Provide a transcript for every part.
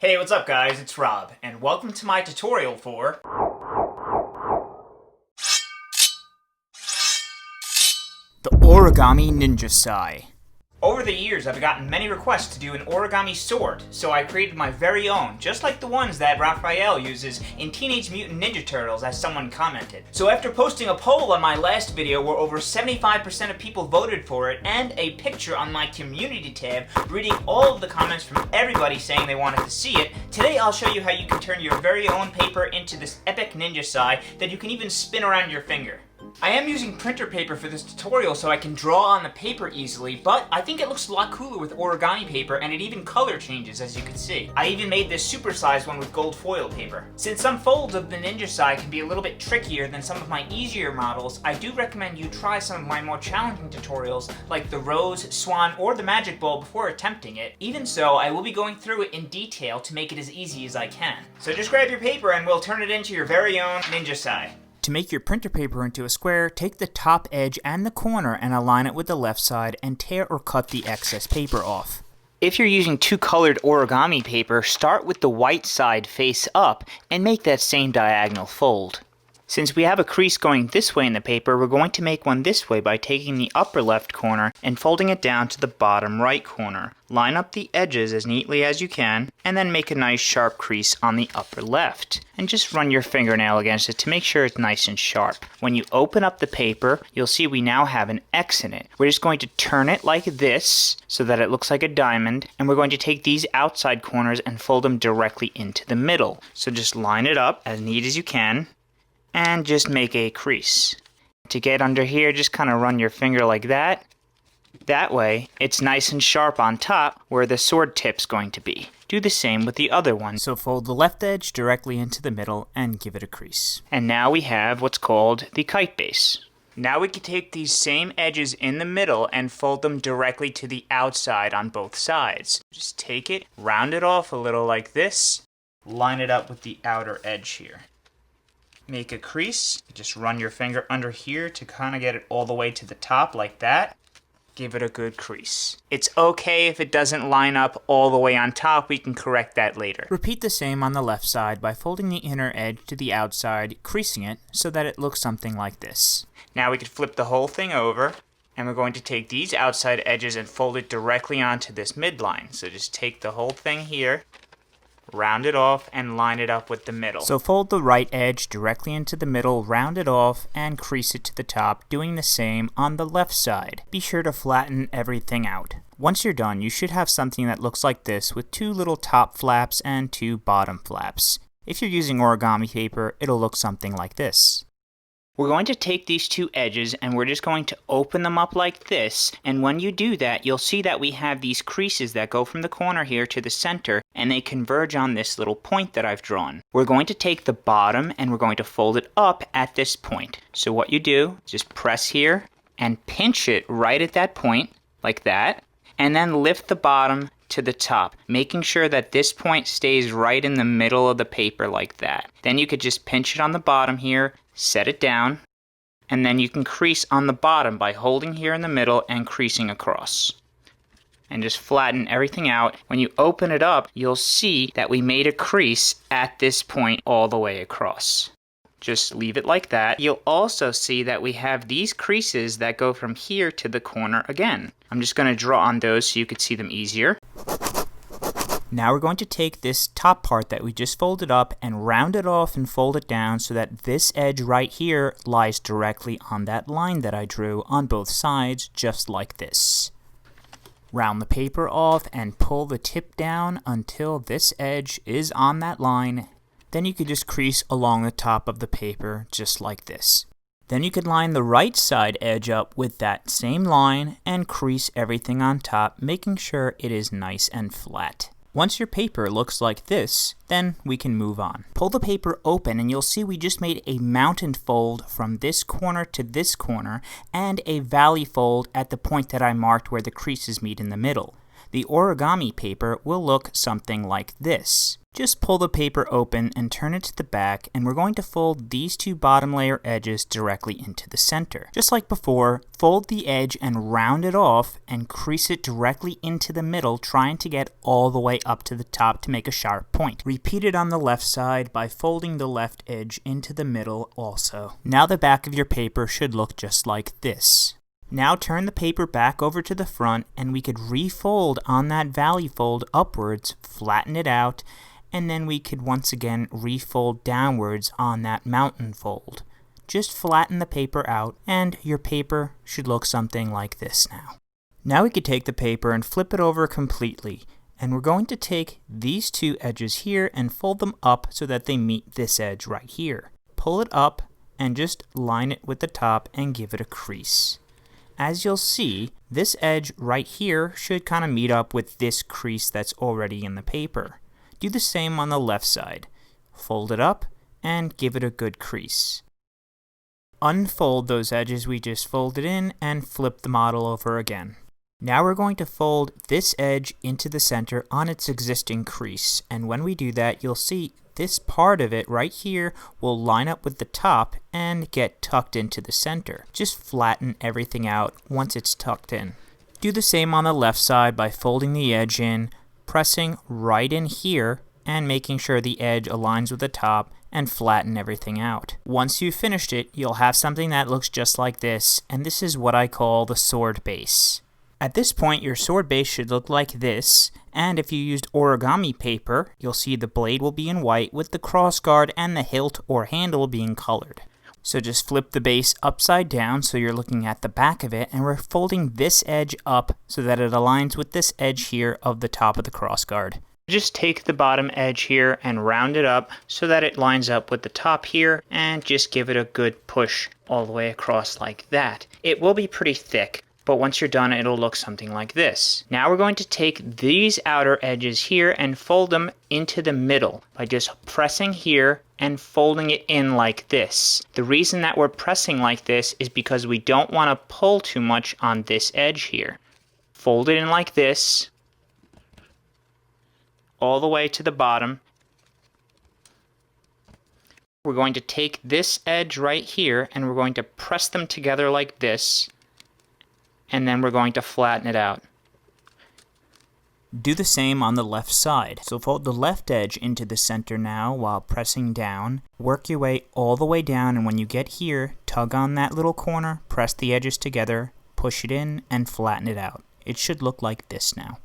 Hey, what's up guys? It's Rob, and welcome to my tutorial for the Origami Ninja Sai. Over the years, I've gotten many requests to do an origami sword, so I created my very own, just like the ones that Raphael uses in Teenage Mutant Ninja Turtles, as someone commented. So after posting a poll on my last video where over 75% of people voted for it, and a picture on my community tab reading all of the comments from everybody saying they wanted to see it, today I'll show you how you can turn your very own paper into this epic ninja sai that you can even spin around your finger. I am using printer paper for this tutorial so I can draw on the paper easily, but I think it looks a lot cooler with origami paper, and it even color changes, as you can see. I even made this supersized one with gold foil paper. Since some folds of the Ninja Sai can be a little bit trickier than some of my easier models, I do recommend you try some of my more challenging tutorials like the Rose, Swan, or the Magic Ball before attempting it. Even so, I will be going through it in detail to make it as easy as I can. So just grab your paper and we'll turn it into your very own Ninja Sai. To make your printer paper into a square, take the top edge and the corner and align it with the left side and tear or cut the excess paper off. If you're using two colored origami paper, start with the white side face up and make that same diagonal fold. Since we have a crease going this way in the paper, we're going to make one this way by taking the upper left corner and folding it down to the bottom right corner. Line up the edges as neatly as you can, and then make a nice sharp crease on the upper left. And just run your fingernail against it to make sure it's nice and sharp. When you open up the paper, you'll see we now have an X in it. We're just going to turn it like this so that it looks like a diamond, and we're going to take these outside corners and fold them directly into the middle. So just line it up as neat as you can, and just make a crease. To get under here, just kind of run your finger like that. That way, it's nice and sharp on top where the sword tip's going to be. Do the same with the other one. So fold the left edge directly into the middle and give it a crease. And now we have what's called the kite base. Now we can take these same edges in the middle and fold them directly to the outside on both sides. Just take it, round it off a little like this, line it up with the outer edge here. Make a crease, just run your finger under here to kind of get it all the way to the top like that. Give it a good crease. It's okay if it doesn't line up all the way on top, we can correct that later. Repeat the same on the left side by folding the inner edge to the outside, creasing it so that it looks something like this. Now we can flip the whole thing over, and we're going to take these outside edges and fold it directly onto this midline. So just take the whole thing here, round it off, and line it up with the middle. So fold the right edge directly into the middle, round it off, and crease it to the top, doing the same on the left side. Be sure to flatten everything out. Once you're done, you should have something that looks like this with two little top flaps and two bottom flaps. If you're using origami paper, it'll look something like this. We're going to take these two edges and we're just going to open them up like this, and when you do that, you'll see that we have these creases that go from the corner here to the center, and they converge on this little point that I've drawn. We're going to take the bottom and we're going to fold it up at this point. So what you do, just press here and pinch it right at that point, like that, and then lift the bottom to the top, making sure that this point stays right in the middle of the paper like that. Then you could just pinch it on the bottom here, set it down, and then you can crease on the bottom by holding here in the middle and creasing across. And just flatten everything out. When you open it up, you'll see that we made a crease at this point all the way across. Just leave it like that. You'll also see that we have these creases that go from here to the corner again. I'm just going to draw on those so you could see them easier. Now we're going to take this top part that we just folded up and round it off and fold it down so that this edge right here lies directly on that line that I drew on both sides, just like this. Round the paper off and pull the tip down until this edge is on that line. Then you could just crease along the top of the paper just like this. Then you could line the right side edge up with that same line and crease everything on top, making sure it is nice and flat. Once your paper looks like this, then we can move on. Pull the paper open and you'll see we just made a mountain fold from this corner to this corner and a valley fold at the point that I marked where the creases meet in the middle. The origami paper will look something like this. Just pull the paper open and turn it to the back, and we're going to fold these two bottom layer edges directly into the center. Just like before, fold the edge and round it off and crease it directly into the middle, trying to get all the way up to the top to make a sharp point. Repeat it on the left side by folding the left edge into the middle also. Now the back of your paper should look just like this. Now turn the paper back over to the front, and we could refold on that valley fold upwards, flatten it out, and then we could once again refold downwards on that mountain fold. Just flatten the paper out, and your paper should look something like this now. Now we could take the paper and flip it over completely, and we're going to take these two edges here and fold them up so that they meet this edge right here. Pull it up and just line it with the top and give it a crease. As you'll see, this edge right here should kind of meet up with this crease that's already in the paper. Do the same on the left side. Fold it up and give it a good crease. Unfold those edges we just folded in and flip the model over again. Now we're going to fold this edge into the center on its existing crease, and when we do that, you'll see this part of it right here will line up with the top and get tucked into the center. Just flatten everything out once it's tucked in. Do the same on the left side by folding the edge in, pressing right in here, and making sure the edge aligns with the top, and flatten everything out. Once you've finished it, you'll have something that looks just like this, and this is what I call the sword base. At this point, your sword base should look like this, and if you used origami paper, you'll see the blade will be in white with the crossguard and the hilt or handle being colored. So just flip the base upside down so you're looking at the back of it, and we're folding this edge up so that it aligns with this edge here of the top of the crossguard. Just take the bottom edge here and round it up so that it lines up with the top here, and just give it a good push all the way across like that. It will be pretty thick, but once you're done, it'll look something like this. Now we're going to take these outer edges here and fold them into the middle by just pressing here and folding it in like this. The reason that we're pressing like this is because we don't want to pull too much on this edge here. Fold it in like this, all the way to the bottom. We're going to take this edge right here and we're going to press them together like this, and then we're going to flatten it out. Do the same on the left side. So fold the left edge into the center now while pressing down. Work your way all the way down, and when you get here, tug on that little corner, press the edges together, push it in, and flatten it out. It should look like this now.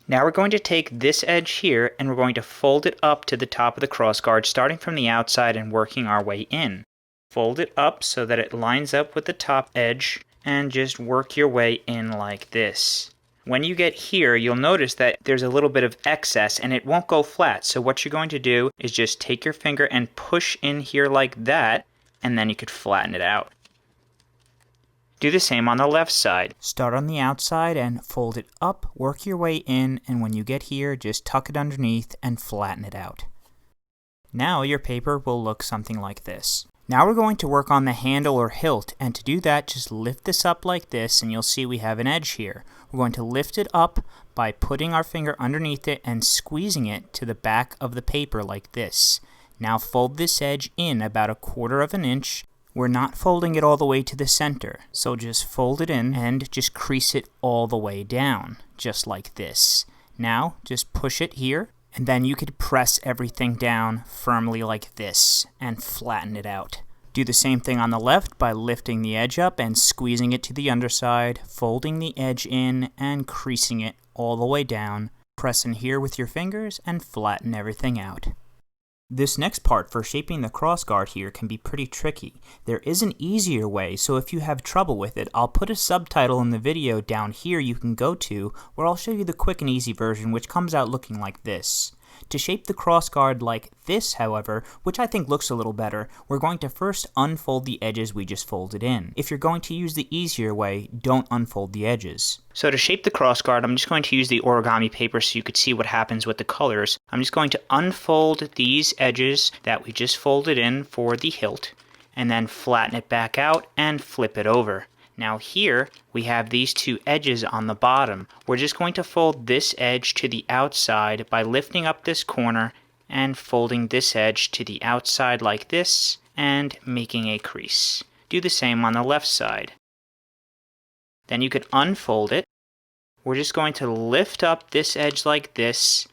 Now we're going to take this edge here and we're going to fold it up to the top of the crossguard, starting from the outside and working our way in. Fold it up so that it lines up with the top edge, and just work your way in like this. When you get here, you'll notice that there's a little bit of excess and it won't go flat. So what you're going to do is just take your finger and push in here like that, and then you could flatten it out. Do the same on the left side. Start on the outside and fold it up, work your way in, and when you get here, just tuck it underneath and flatten it out. Now your paper will look something like this. Now we're going to work on the handle or hilt, and to do that, just lift this up like this, and you'll see we have an edge here. We're going to lift it up by putting our finger underneath it and squeezing it to the back of the paper like this. Now fold this edge in about 1/4 of an inch. We're not folding it all the way to the center, so just fold it in and just crease it all the way down, just like this. Now just push it here, and then you could press everything down firmly like this and flatten it out. Do the same thing on the left by lifting the edge up and squeezing it to the underside, folding the edge in and creasing it all the way down. Press in here with your fingers and flatten everything out. This next part for shaping the crossguard here can be pretty tricky. There is an easier way, so if you have trouble with it, I'll put a subtitle in the video down here you can go to, where I'll show you the quick and easy version, which comes out looking like this. To shape the crossguard like this, however, which I think looks a little better, we're going to first unfold the edges we just folded in. If you're going to use the easier way, don't unfold the edges. So to shape the crossguard, I'm just going to use the origami paper so you could see what happens with the colors. I'm just going to unfold these edges that we just folded in for the hilt, and then flatten it back out and flip it over. Now here, we have these two edges on the bottom. We're just going to fold this edge to the outside by lifting up this corner and folding this edge to the outside like this and making a crease. Do the same on the left side. Then you could unfold it. We're just going to lift up this edge like this,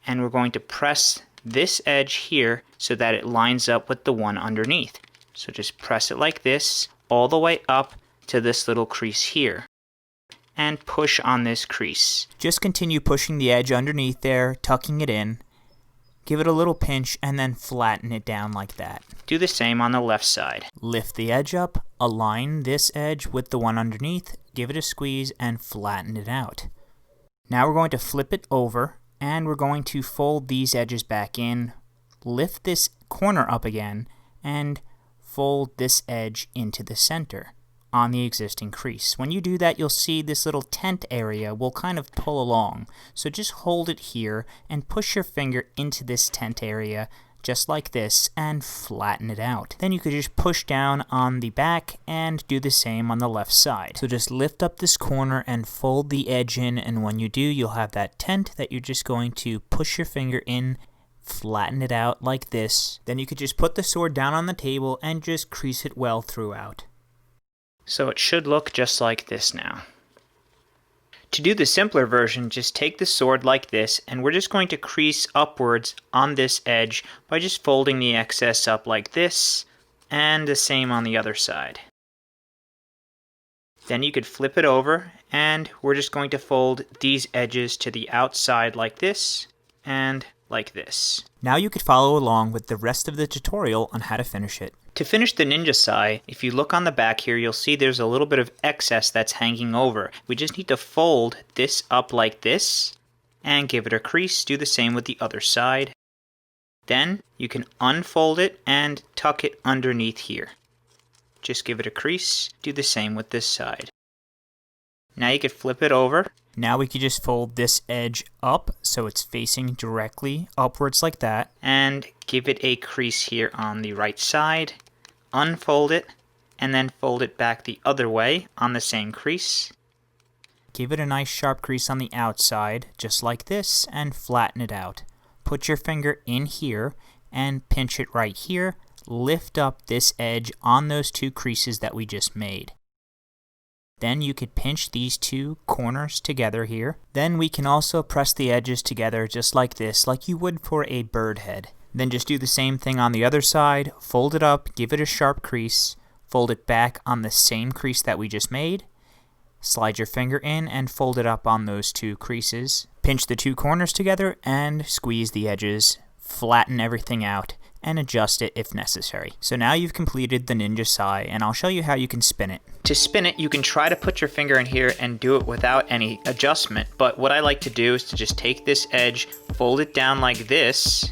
and we're going to press this edge here so that it lines up with the one underneath. So just press it like this all the way up to this little crease here and push on this crease. Just continue pushing the edge underneath there, tucking it in. Give it a little pinch and then flatten it down like that. Do the same on the left side. Lift the edge up, align this edge with the one underneath, give it a squeeze and flatten it out. Now we're going to flip it over and we're going to fold these edges back in, lift this corner up again, and fold this edge into the center on the existing crease. When you do that, you'll see this little tent area will kind of pull along. So just hold it here and push your finger into this tent area just like this and flatten it out. Then you could just push down on the back and do the same on the left side. So just lift up this corner and fold the edge in, and when you do, you'll have that tent that you're just going to push your finger in, flatten it out like this. Then you could just put the sword down on the table and just crease it well throughout. So it should look just like this now. To do the simpler version, just take the sword like this, and we're just going to crease upwards on this edge by just folding the excess up like this, and the same on the other side. Then you could flip it over, and we're just going to fold these edges to the outside like this, and like this. Now you could follow along with the rest of the tutorial on how to finish it. To finish the Ninja Sai, if you look on the back here, you'll see there's a little bit of excess that's hanging over. We just need to fold this up like this and give it a crease. Do the same with the other side. Then you can unfold it and tuck it underneath here. Just give it a crease. Do the same with this side. Now you could flip it over. Now we could just fold this edge up so it's facing directly upwards like that, and give it a crease here on the right side. Unfold it, and then fold it back the other way on the same crease. Give it a nice sharp crease on the outside, just like this, and flatten it out. Put your finger in here and pinch it right here. Lift up this edge on those two creases that we just made. Then you could pinch these two corners together here. Then we can also press the edges together just like this, like you would for a bird head. Then just do the same thing on the other side, fold it up, give it a sharp crease, fold it back on the same crease that we just made, slide your finger in and fold it up on those two creases, pinch the two corners together and squeeze the edges, flatten everything out, and adjust it if necessary. So now you've completed the Ninja Sai, and I'll show you how you can spin it. To spin it, you can try to put your finger in here and do it without any adjustment, but what I like to do is to just take this edge, fold it down like this,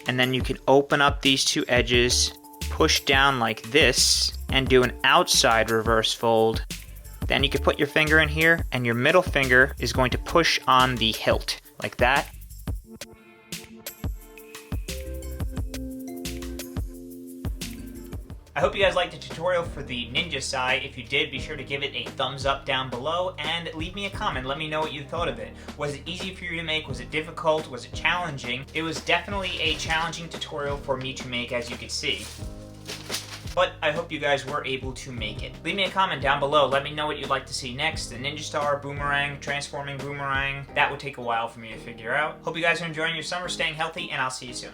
and then you can open up these two edges, push down like this, and do an outside reverse fold. Then you can put your finger in here, and your middle finger is going to push on the hilt, like that. I hope you guys liked the tutorial for the Ninja Sai. If you did, be sure to give it a thumbs up down below and leave me a comment. Let me know what you thought of it. Was it easy for you to make? Was it difficult? Was it challenging? It was definitely a challenging tutorial for me to make, as you could see. But I hope you guys were able to make it. Leave me a comment down below. Let me know what you'd like to see next. The Ninja Star, Boomerang, Transforming Boomerang. That would take a while for me to figure out. Hope you guys are enjoying your summer, staying healthy, and I'll see you soon.